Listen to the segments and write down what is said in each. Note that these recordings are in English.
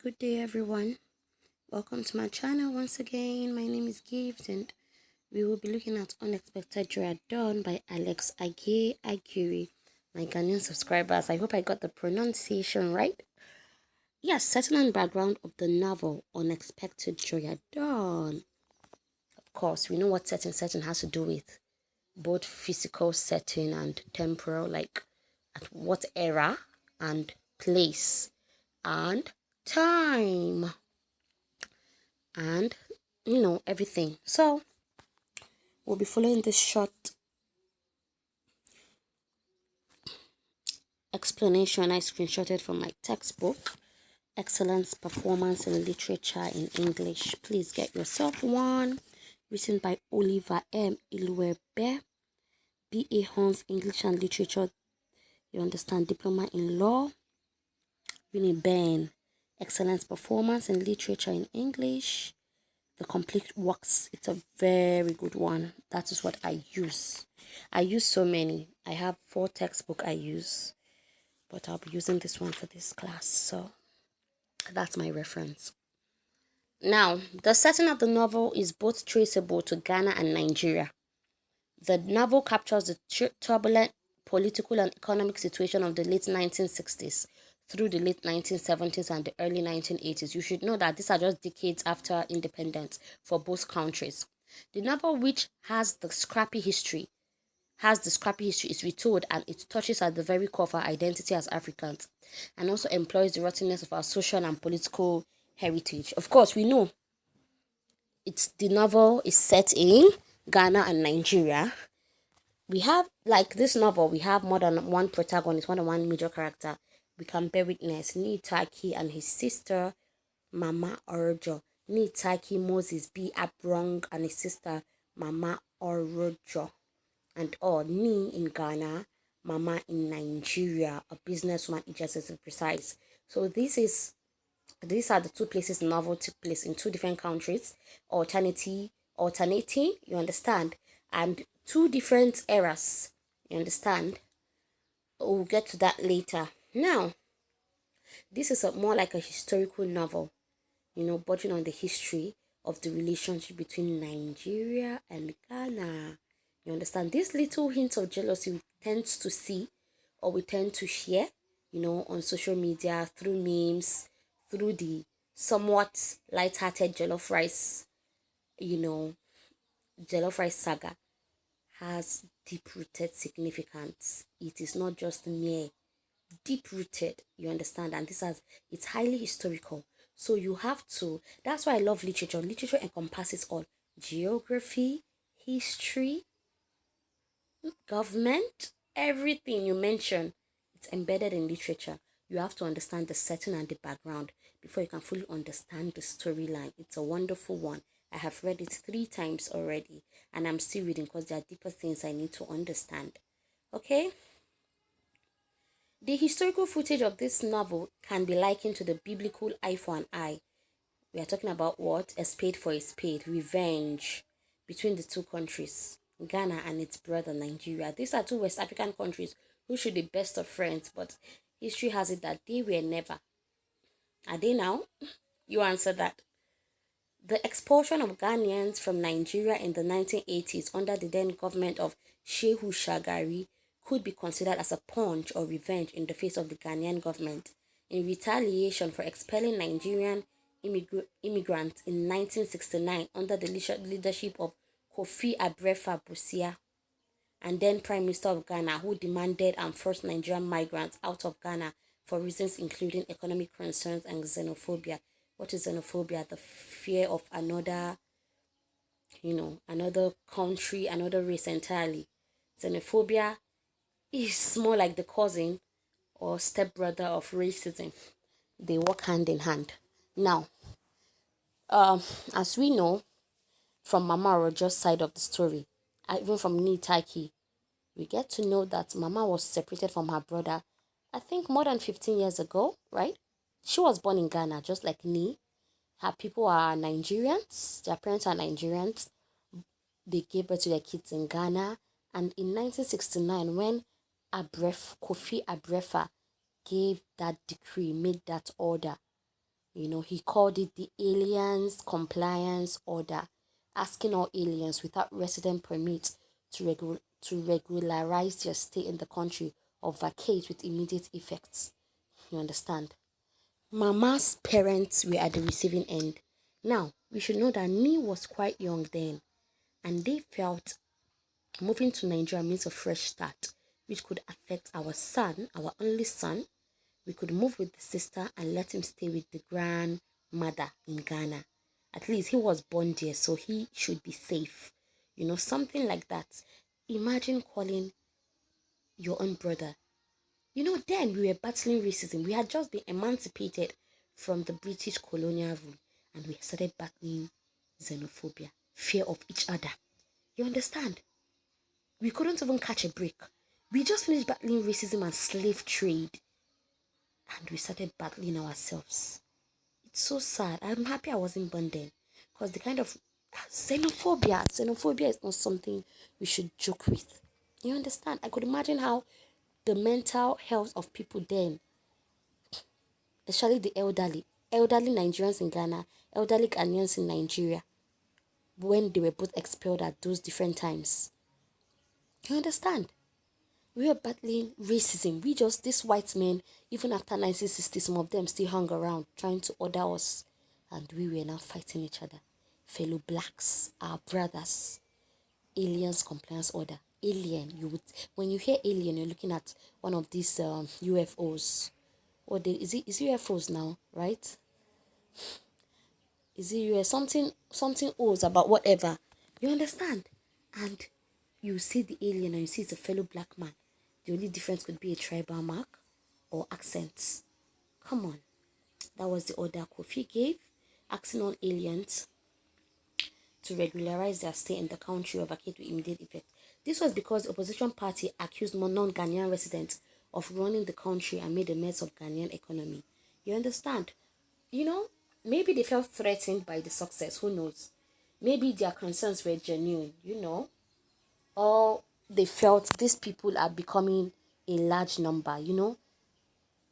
Good day, everyone. Welcome to my channel once again. My name is Gift, and we will be looking at Unexpected Joy at Dawn by Alex Age Aguirre. My Ghanaian subscribers, I hope I got the pronunciation right. Yes, setting on the background of the novel Unexpected Joy at Dawn. Of course, we know what setting has to do with both physical setting and temporal, like at what era and place and time and everything. So we'll be following this short explanation I screenshotted from my textbook, Excellence Performance in Literature in English. Please get yourself one. Written by Oliver M. Iluebe, B.A. Hans, English and Literature, you understand, Diploma in Law. Winnie Ben, Excellence Performance in Literature in English. The complete works. It's a very good one. That is what I use. I use so many. I have 4 textbooks I use, but I'll be using this one for this class. So that's my reference. Now, the setting of the novel is both traceable to Ghana and Nigeria. The novel captures the turbulent political and economic situation of the late 1960s through the late 1970s and the early 1980s. You should know that these are just decades after independence for both countries. The novel, which has the scrappy history, is retold, and it touches at the very core of our identity as Africans, and also employs the rottenness of our social and political heritage. Of course, we know the novel is set in Ghana and Nigeria. We have, like this novel, we have more than one protagonist, more than one major character. We can bear witness Nitaki and his sister Mama Orojo. Nitaki Moses B. Abrong and his sister Mama Orojo. And Ni in Ghana, Mama in Nigeria, a businesswoman, just to be precise. So these are the 2 places the novel took place, in 2 different countries, alternating, you understand, and 2 different eras, you understand. We'll get to that later. Now, this is more like a historical novel, budging on the history of the relationship between Nigeria and Ghana. You understand? These little hints of jealousy we tend to see, or we tend to share, on social media, through memes, through the somewhat light-hearted jollof rice saga, has deep-rooted significance. It is not just mere deep-rooted, you understand, and it's highly historical. So you have to, that's why I love literature. Literature encompasses all: geography, history, government, everything you mention, it's embedded in literature. You have to understand the setting and the background before you can fully understand the storyline. It's a wonderful one. I have read it 3 times already, and I'm still reading because there are deeper things I need to understand. Okay? The historical footage of this novel can be likened to the biblical eye for an eye. We are talking about what? A spade for a spade, revenge between the 2 countries, Ghana and its brother Nigeria. These are 2 West African countries who should be best of friends, but history has it that they were never. Are they now? You answer that. The expulsion of Ghanaians from Nigeria in the 1980s under the then government of Shehu Shagari could be considered as a punch or revenge in the face of the Ghanaian government in retaliation for expelling Nigerian immigrants in 1969 under the leadership of Kofi Abrefa Busia, and then Prime Minister of Ghana, who demanded and forced Nigerian migrants out of Ghana for reasons including economic concerns and xenophobia. What is xenophobia? The fear of another country, another race entirely. Xenophobia is more like the cousin or stepbrother of racism. They work hand in hand. Now, as we know from Mama Orojo's side of the story, even from Nitaki, we get to know that Mama was separated from her brother, I think more than 15 years ago, right? She was born in Ghana, just like Ni. Her people are Nigerians. Their parents are Nigerians. They gave birth to their kids in Ghana. And in 1969, when Kofi Abrefa gave that decree, made that order, He called it the Aliens Compliance Order, asking all aliens without resident permit to regularize their stay in the country or vacate with immediate effects. You understand? Mama's parents were at the receiving end. Now, we should know that Nee was quite young then, and they felt moving to Nigeria means a fresh start, which could affect our son, our only son. We could move with the sister and let him stay with the grandmother in Ghana. At least he was born there, so he should be safe. Something like that. Imagine calling your own brother. Then we were battling racism. We had just been emancipated from the British colonial rule, and we started battling xenophobia, fear of each other. You understand? We couldn't even catch a break. We just finished battling racism and slave trade, and we started battling ourselves. It's so sad. I'm happy I wasn't born then, because the kind of xenophobia is not something we should joke with. You understand? I could imagine how the mental health of people then, especially the elderly Nigerians in Ghana, elderly Ghanaians in Nigeria, when they were both expelled at those different times. You understand? We were battling racism. These white men, even after 1960, some of them still hung around trying to order us. And we were now fighting each other. Fellow blacks, our brothers. Aliens Compliance Order. Alien. When you hear alien, you're looking at one of these UFOs. Is it UFOs now, right? Is it something O's about whatever? You understand? And you see the alien and you see it's a fellow black man. The only difference could be a tribal mark or accents. Come on. That was the order Kofi gave, asking all aliens to regularize their stay in the country or vacate with immediate effect. This was because the opposition party accused non-Ghanaian residents of running the country and made a mess of Ghanaian economy. You understand? Maybe they felt threatened by the success. Who knows? Maybe their concerns were genuine, or they felt these people are becoming a large number.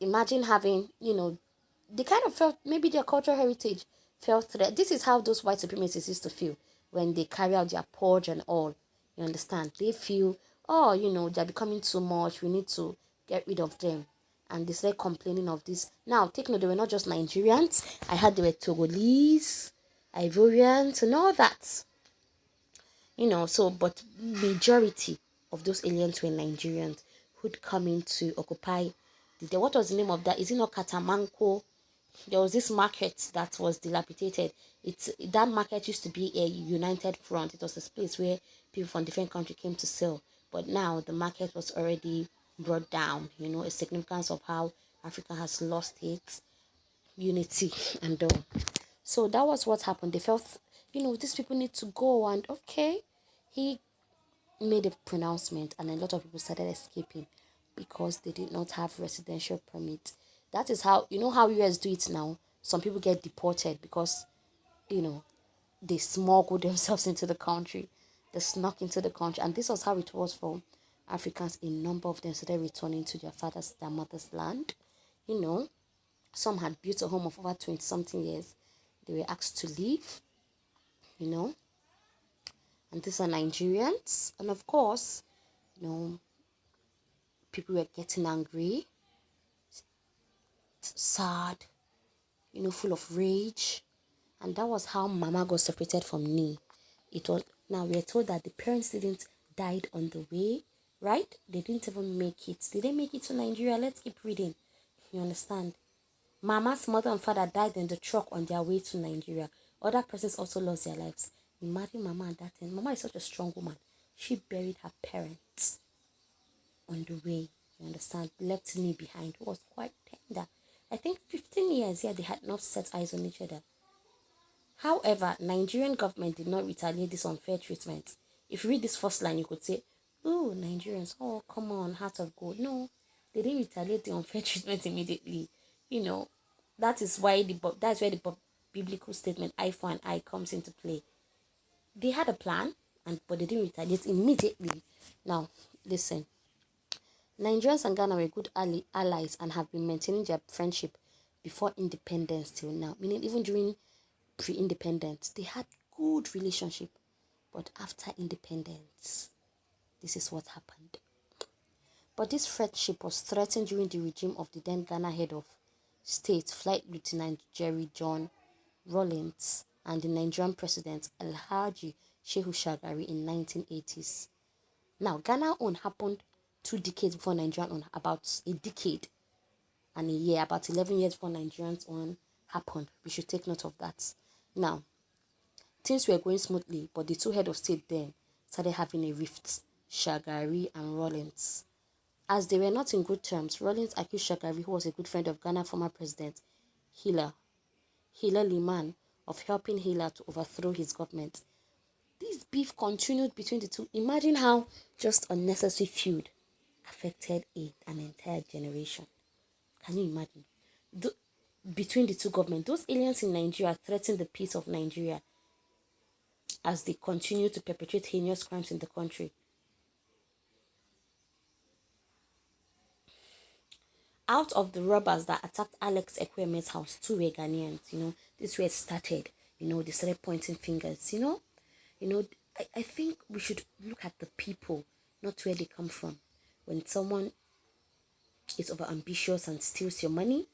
Imagine having, they kind of felt maybe their cultural heritage felt threat. This is how those white supremacists used to feel when they carry out their purge and all. You understand? They feel, oh, they're becoming too much. We need to get rid of them. And they started complaining of this. Now, take note, they were not just Nigerians. I heard they were Togolese, Ivorians, and all that. But majority of those aliens were Nigerians who'd come in to occupy what was the name of that? Is it not Katamanko? There was this market that was dilapidated. That market used to be a united front. It was a place where people from different countries came to sell. But now the market was already brought down. A significance of how Africa has lost its unity and all. So that was what happened. They felt, these people need to go, and okay, he made a pronouncement, and a lot of people started escaping because they did not have residential permit. That is how, how US do it now. Some people get deported because, they smuggle themselves into the country. They snuck into the country. And this was how it was for Africans. A number of them started returning to their mother's land. Some had built a home of over 20 something years. They were asked to leave, and these are Nigerians. And of course, people were getting angry, sad, full of rage. And that was how Mama got separated from Nee. Now we are told that the parents didn't died on the way, right? They didn't even make it. Did they make it to Nigeria? Let's keep reading. You understand? Mama's mother and father died in the truck on their way to Nigeria. Other persons also lost their lives. Imagine Mama at that time. Mama is such a strong woman. She buried her parents on the way. You understand? Left Nee behind, who was quite tender. I think 15 years, they had not set eyes on each other. However, Nigerian government did not retaliate this unfair treatment. If you read this first line, you could say, oh, Nigerians, oh, come on, heart of gold. No, they didn't retaliate the unfair treatment immediately. That is where the biblical statement, eye for an eye, comes into play. They had a plan, but they didn't retaliate immediately. Now, listen. Nigerians and Ghana were good allies and have been maintaining their friendship before independence till now. Meaning even during pre-independence, they had good relationship. But after independence, this is what happened. But this friendship was threatened during the regime of the then Ghana head of state, Flight Lieutenant Jerry John Rawlings, and the Nigerian president Alhaji Shehu Shagari in 1980s. Now, Ghana own happened 2 decades before Nigerian own, about a decade and a year, about 11 years before Nigerian's own happened. We should take note of that. Now, things were going smoothly, but the two head of state then started having a rift, Shagari and Rawlings. As they were not in good terms, Rawlings accused Shagari, who was a good friend of Ghana former president Hila Liman, of helping Hila to overthrow his government. This beef continued between the two. Imagine how just unnecessary feud affected an entire generation. Can you imagine? Between the two governments, those aliens in Nigeria threatened the peace of Nigeria as they continue to perpetrate heinous crimes in the country. Out of the robbers that attacked Alex Ekweme's house, 2 were Ghanaians. This way started. They started pointing fingers. I think we should look at the people, not where they come from. When someone is over ambitious and steals your money,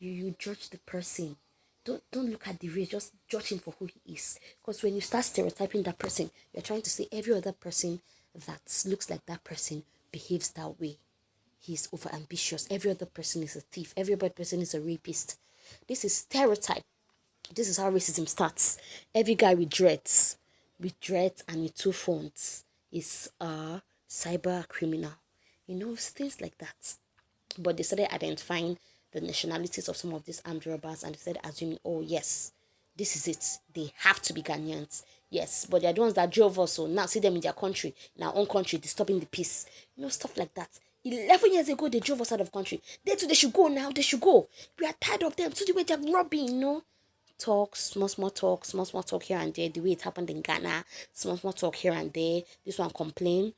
you judge the person. Don't look at the race, just judge him for who he is. Because when you start stereotyping that person, you're trying to say every other person that looks like that person behaves that way. He's over ambitious. Every other person is a thief. Every other person is a rapist. This is stereotype. This is how racism starts. Every guy with dreads and with 2 phones is a cyber criminal. Things like that. But they started identifying the nationalities of some of these armed robbers, and they started assuming, oh yes, this is it. They have to be Ghanaians. Yes, but they're the ones that drove us, so now see them in their country, in our own country, disturbing the peace. Stuff like that. 11 years ago, they drove us out of country. They too, they should go now. They should go. We are tired of them. So the way they're robbing, Talk, small talk here and there. The way it happened in Ghana, small talk here and there. This one complain.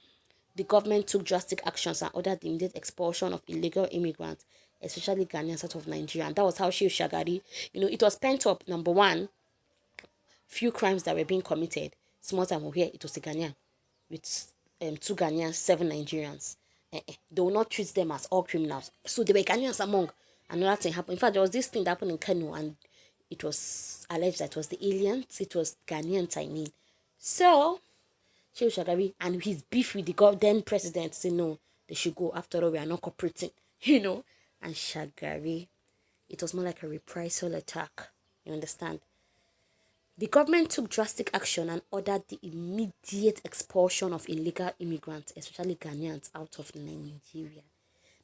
The government took drastic actions and ordered the immediate expulsion of illegal immigrants, especially Ghanaians, out of Nigeria. And that was how Shehu Shagari, it was pent up. Number one, few crimes that were being committed. Small time over here, it was a Ghanaian with 2 Ghanaians, 7 Nigerians. They will not treat them as all criminals. So they were Ghanaians among. Another thing happened. In fact, there was this thing that happened in Kano, and it was alleged that it was the aliens. It was Ghanaians, I mean. So, Shehu Shagari and his beef with the then president say no, they should go. After all, we are not cooperating, And Shagari, it was more like a reprisal attack. You understand? The government took drastic action and ordered the immediate expulsion of illegal immigrants, especially Ghanaians, out of Nigeria.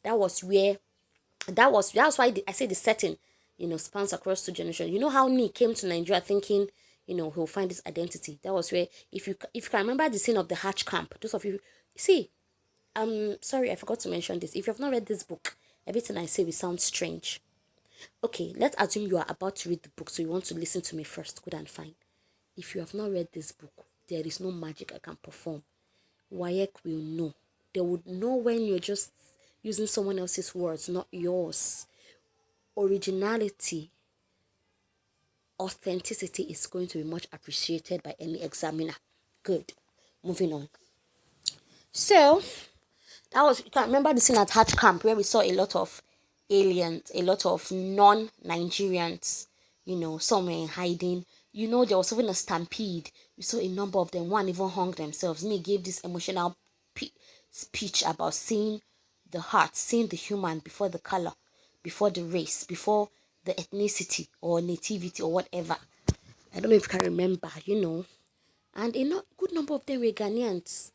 That's why I say the setting, spans across 2 generations. You know how Ni came to Nigeria thinking, he'll find his identity. That was where, if you can remember the scene of the Hatch camp, those of you, see, sorry, I forgot to mention this. If you have not read this book, everything I say will sound strange. Okay, let's assume you are about to read the book, so you want to listen to me first. Good and fine. If you have not read this book, there is no magic I can perform. WAEC will know. They would know when you're just using someone else's words, not yours. Originality, authenticity is going to be much appreciated by any examiner. Good. Moving on. So, you can remember the scene at Hatch Camp where we saw a lot of aliens, a lot of non-Nigerians, some were in hiding. There was even a stampede. We saw a number of them. One even hung themselves. Me gave this emotional speech about seeing the heart, seeing the human before the color, before the race, before the ethnicity or nativity or whatever. I don't know if you can remember, And a good number of them were Ghanaians.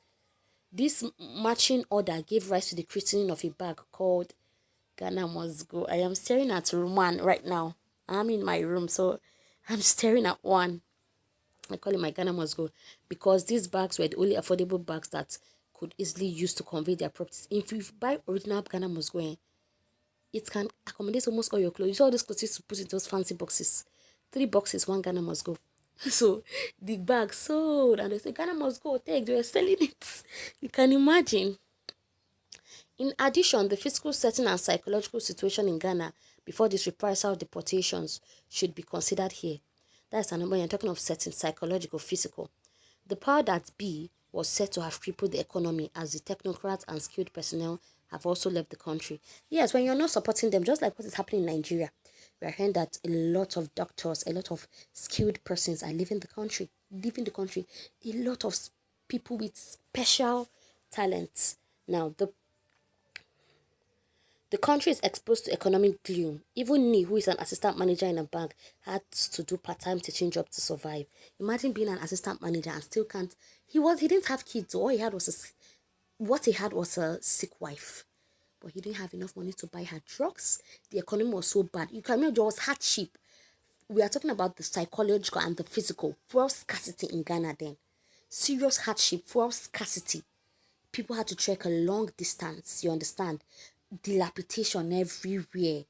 This marching order gave rise to the christening of a bag called Ghana Must Go. I am staring at room 1 right now. I'm in my room, so I'm staring at one. I call it my Ghana Must Go because these bags were the only affordable bags that could easily use to convey their properties. If you buy original Ghana Must Go, it can accommodate almost all your clothes. You saw all those clothes to put in those fancy boxes. 3 boxes, 1 Ghana Must Go. So the bag sold, and they say Ghana Must Go. Take, they were selling it. You can imagine. In addition, the physical setting and psychological situation in Ghana before these reprisal deportations should be considered here. That's another when you're talking of setting psychological, physical. The power that be was said to have crippled the economy as the technocrats and skilled personnel have also left the country. Yes, when you're not supporting them, just like what is happening in Nigeria, we are hearing that a lot of doctors, a lot of skilled persons are leaving the country. Leaving the country. A lot of people with special talents. Now, the country is exposed to economic gloom. Even me, who is an assistant manager in a bank, had to do part-time teaching job to survive. Imagine being an assistant manager and still can't. He didn't have kids. All he had was what he had was a sick wife. But he didn't have enough money to buy her drugs. The economy was so bad. You can imagine there was hardship. We are talking about the psychological and the physical. Fuel scarcity in Ghana then. Serious hardship, fuel scarcity. People had to trek a long distance, you understand? Dilapidation everywhere.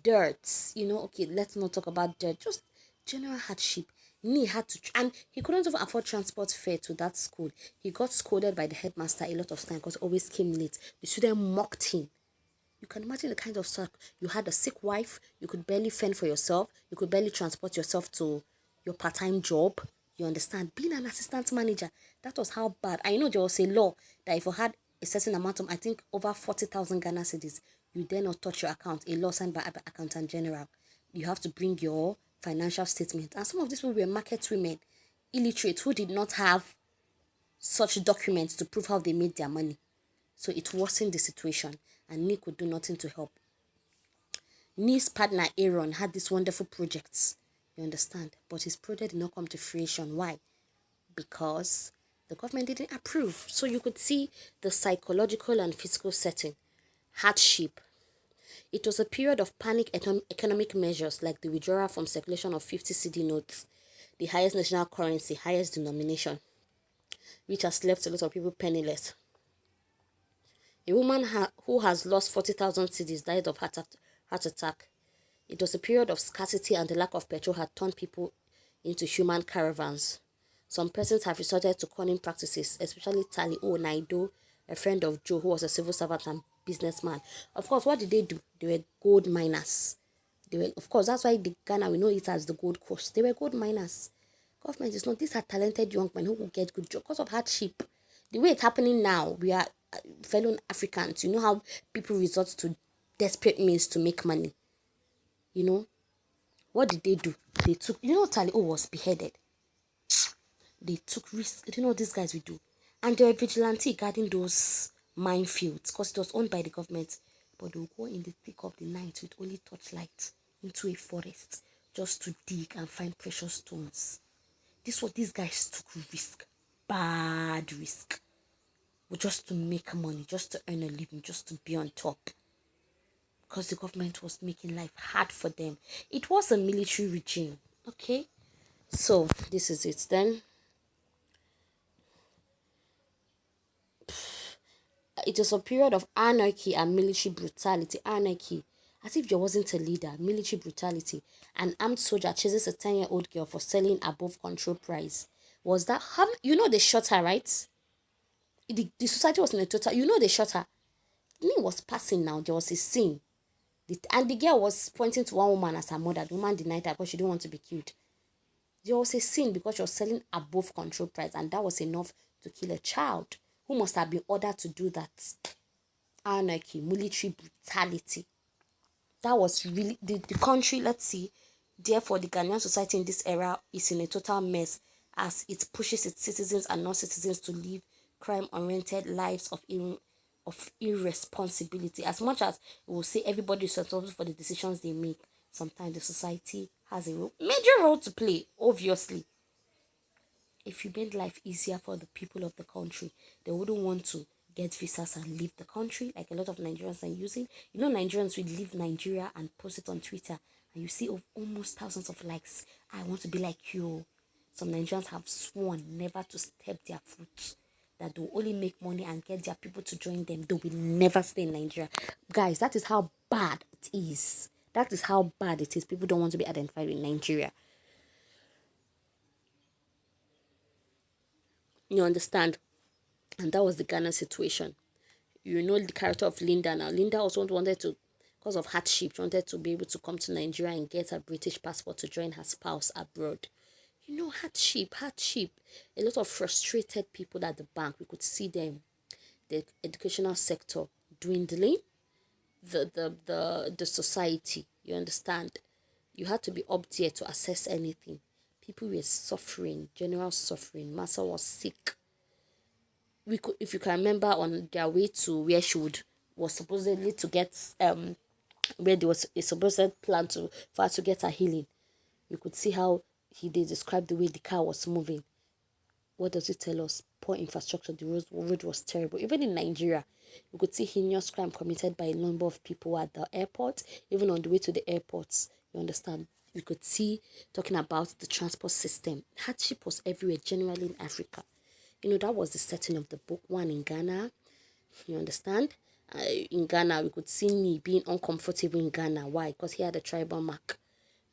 Dirt, okay, let's not talk about dirt. Just general hardship. Me had to, and he couldn't even afford transport fare to that school. He got scolded by the headmaster a lot of time because always came late. The student mocked him. You can imagine the kind of stuff. You had a sick wife, you could barely fend for yourself, you could barely transport yourself to your part-time job. You understand? Being an assistant manager, that was how bad. I know there was a law that if you had a certain amount of, I think over 40,000 Ghana cedis, you dare not touch your account, a law signed by Accountant General. You have to bring your financial statement. And some of these people were market women, illiterate, who did not have such documents to prove how they made their money. So it worsened the situation, and Nick could do nothing to help. Nick's partner Aaron had these wonderful projects, you understand, but his project did not come to fruition. Why? Because the government didn't approve. So you could see the psychological and physical setting, hardship. It was a period of panic economic measures like the withdrawal from circulation of 50 cedi notes, the highest national currency, highest denomination, which has left a lot of people penniless. A woman who has lost 40,000 cedis died of heart attack. It was a period of scarcity, and the lack of petrol had turned people into human caravans. Some persons have resorted to cunning practices, especially Tali O. Naido, a friend of Joe, who was a civil servant and businessman. Of course, what did they do? They were gold miners. Of course, that's why the Ghana, we know it as the Gold Coast. They were gold miners. Government is not, these are talented young men who will get good jobs because of hardship. The way it's happening now, we are fellow Africans. You know how people resort to desperate means to make money. What did they do? They took, Tali O was beheaded. They took risks. Do you know what these guys will do? And they were vigilante guarding those minefields because it was owned by the government. But they will go in the thick of the night with only torchlight into a forest just to dig and find precious stones. This is what these guys took risk. Bad risk. But just to make money, just to earn a living, just to be on top. Because the government was making life hard for them. It was a military regime. Okay? So, this is it then. It was a period of anarchy and military brutality. Anarchy, as if there wasn't a leader. Military brutality. An armed soldier chases a 10-year-old girl for selling above control price. Was that how? They shot her, right? The society was in a total. They shot her. Me was passing now. There was a scene. And the girl was pointing to one woman as her mother. The woman denied her because she didn't want to be killed. There was a scene because she was selling above control price, and that was enough to kill a child who must have been ordered to do that. Anarchy, military brutality. That was really the country. Let's see. Therefore, the Ghanaian society in this era is in a total mess as it pushes its citizens and non-citizens to live crime-oriented lives of irresponsibility. As much as we will say everybody is responsible for the decisions they make, sometimes the society has a major role to play, obviously. If you made life easier for the people of the country, they wouldn't want to get visas and leave the country like a lot of Nigerians are using. Nigerians will leave Nigeria and post it on Twitter, and you see almost thousands of likes. I want to be like you. Some Nigerians have sworn never to step their foot, that they will only make money and get their people to join them. They will never stay in Nigeria. Guys, that is how bad it is. That is how bad it is. People don't want to be identified with Nigeria. You understand? And that was the Ghana situation. The character of Linda now. Linda also wanted to because of hardship. She wanted to be able to come to Nigeria and get a British passport to join her spouse abroad. You know, hardship, hardship. A lot of frustrated people at the bank. We could see them. The educational sector dwindling. The society. You understand? You had to be up there to assess anything. People were suffering, general suffering. Massa was sick. We could, if you can remember, on their way to where she was supposedly to get where there was a supposed plan to for her to get her healing. You could see how they described the way the car was moving. What does it tell us? Poor infrastructure. The road was terrible. Even in Nigeria, you could see heinous crime committed by a number of people at the airport, even on the way to the airports. You understand? You could see talking about the transport system. Hardship was everywhere, generally in Africa. You know, that was the setting of the book. One in Ghana. You understand? In Ghana, we could see me being uncomfortable in Ghana. Why? Because he had a tribal mark.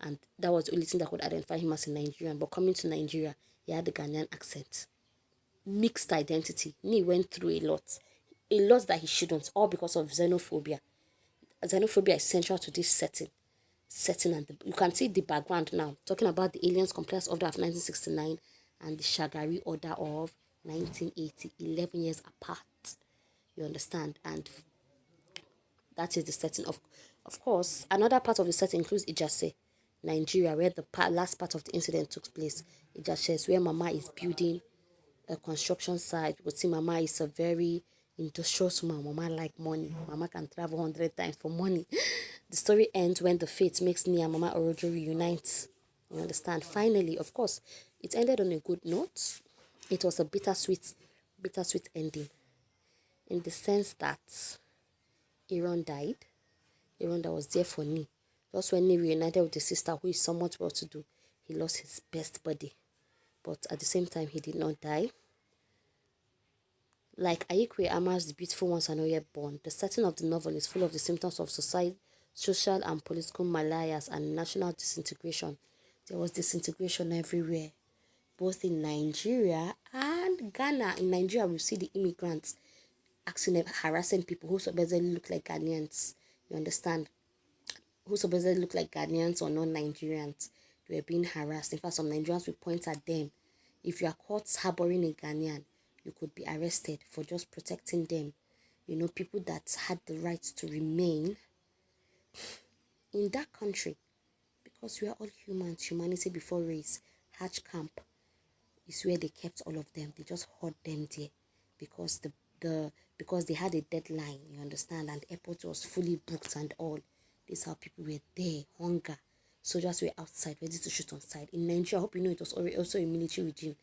And that was the only thing that could identify him as a Nigerian. But coming to Nigeria, he had the Ghanaian accent. Mixed identity. He went through a lot. A lot that he shouldn't. All because of xenophobia. Xenophobia is central to this setting. And you can see the background now. Talking about the Aliens Compliance Order of 1969 and the Shagari Order of 1980. 11 years apart. You understand? And that is the setting. Of course, another part of the setting includes Ijase, Nigeria, where the last part of the incident took place. Ijase is where Mama is building a construction site. You would see Mama is a very industrious woman. Mama like money. Mama can travel 100 times for money. The story ends when the fate makes Nia and Mama Orojo reunite. You understand? Finally, of course, it ended on a good note. It was a bittersweet ending, in the sense that Aaron died. Aaron that was there for Ni. Just when Ni reunited with his sister, who is somewhat well to do, he lost his best buddy. But at the same time, he did not die. Like Ayikwe Ama's The Beautiful Ones Are Not Yet Born, the setting of the novel is full of the symptoms of social and political malaias and national disintegration. There was disintegration everywhere, both in Nigeria and Ghana. In Nigeria, we see the immigrants harassing people who supposedly look like Ghanaians. You understand? Who supposedly look like Ghanaians or non-Nigerians. They were being harassed. In fact, some Nigerians will point at them. If you are caught harboring a Ghanaian, you could be arrested for just protecting them. You know, people that had the right to remain in that country. Because we are all humans, humanity before race. Hatch camp is where they kept all of them. They just hoard them there because because they had a deadline, you understand, and airport was fully booked and all. This is how people were there, hunger. Soldiers were outside, ready to shoot on sight. In Nigeria, I hope you know it was also a military regime.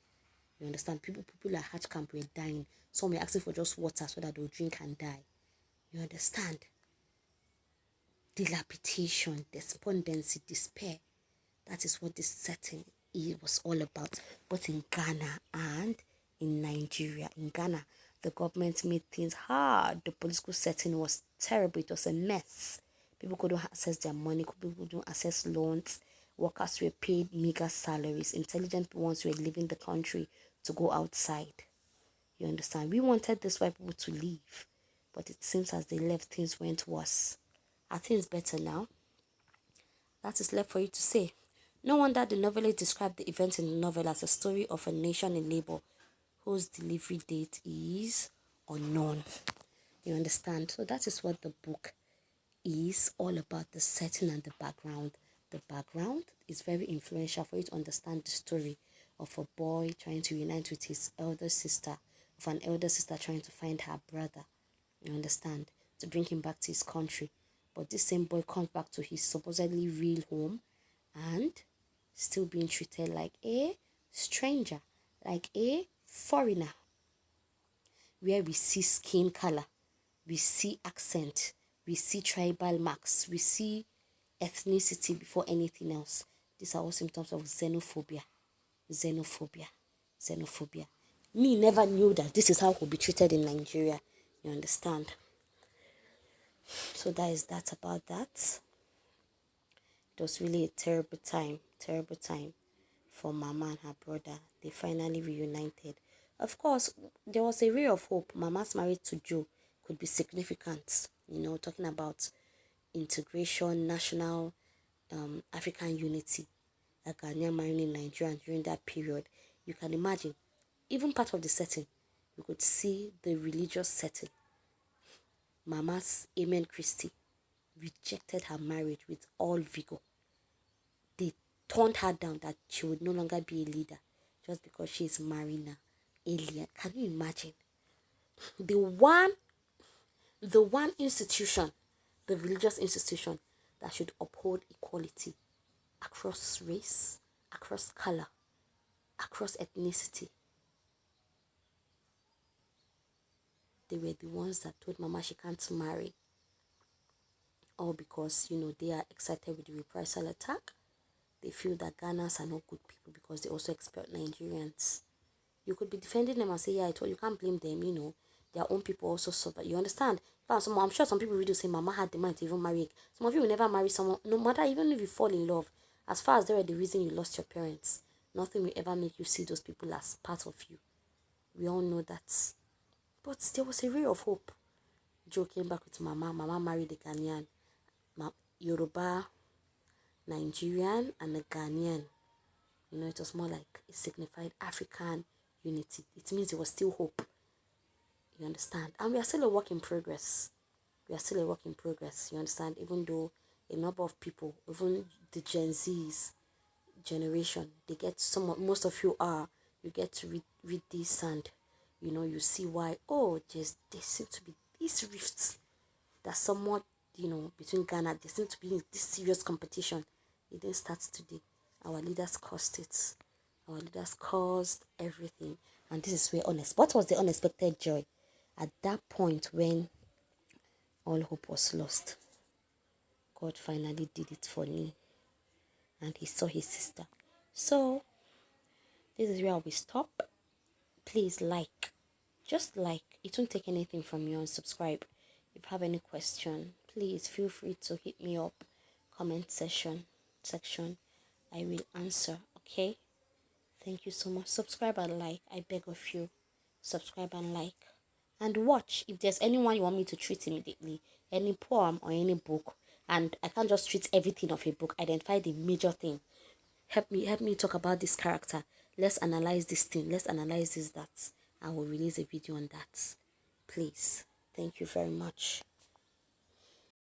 You understand? People at Hatch camp were dying. Some were asking for just water so that they'll drink and die. You understand? Dilapidation, despondency, despair. That is what this setting was all about. But in Ghana and in Nigeria. In Ghana, the government made things hard. The political setting was terrible. It was a mess. People couldn't access their money. People couldn't access loans. Workers were paid meager salaries. Intelligent ones were leaving the country to go outside. You understand? We wanted these white people to leave. But it seems as they left, things went worse. Are things better now? That is left for you to say. No wonder the novelist described the events in the novel as a story of a nation in labor whose delivery date is unknown. You understand? So that is what the book is all about, the setting and the background. The background is very influential for you to understand the story of a boy trying to unite with his elder sister, of an elder sister trying to find her brother. You understand? To bring him back to his country. But this same boy comes back to his supposedly real home and still being treated like a stranger, like a foreigner, where we see skin color, we see accent, we see tribal marks, we see ethnicity before anything else. These are all symptoms of xenophobia. Xenophobia. Me never knew that this is how we'll be treated in Nigeria. You understand? So that is that about that. It was really a terrible time for Mama and her brother. They finally reunited. Of course, there was a ray of hope. Mama's marriage to Joe could be significant. You know, talking about integration, national African unity, a Ghanaian marrying in Nigeria during that period. You can imagine, even part of the setting, you could see the religious setting. Mama's Amen Christie rejected her marriage with all vigor. They turned her down that she would no longer be a leader just because she is marrying an alien. Can you imagine? The one institution, the religious institution that should uphold equality across race, across color, across ethnicity. They were the ones that told Mama she can't marry. All because, they are excited with the reprisal attack. They feel that Ghanaians are not good people because they also expect Nigerians. You could be defending them and say, yeah, you can't blame them, their own people also suffer. You understand? I'm sure some people will say Mama had the mind to even marry. Some of you will never marry someone, no matter even if you fall in love. As far as they were the reason you lost your parents, nothing will ever make you see those people as part of you. We all know that. But there was a ray of hope. Joe came back with Mama. Mama married a Ghanaian. Yoruba, Nigerian, and a Ghanaian. It was more like it signified African unity. It means there was still hope. You understand? And we are still a work in progress. You understand? Even though a number of people, even the Gen Z's generation, most of you get to read this and, you see why, there seem to be these rifts that somewhat, between Ghana, there seem to be this serious competition. It didn't start today. Our leaders caused it. Our leaders caused everything. And this is where what was the unexpected joy? At that point when all hope was lost, God finally did it for me. And he saw his sister. So, this is where we stop. Please just like. It won't take anything from you, and subscribe. If you have any question, please feel free to hit me up. Comment section. I will answer, okay? Thank you so much. Subscribe and like. I beg of you. Subscribe and like. And watch. If there's anyone you want me to treat immediately, any poem or any book, and I can't just treat everything of a book, identify the major thing. Help me talk about this character. Let's analyze this thing. Let's analyze this, that. I will release a video on that. Please. Thank you very much.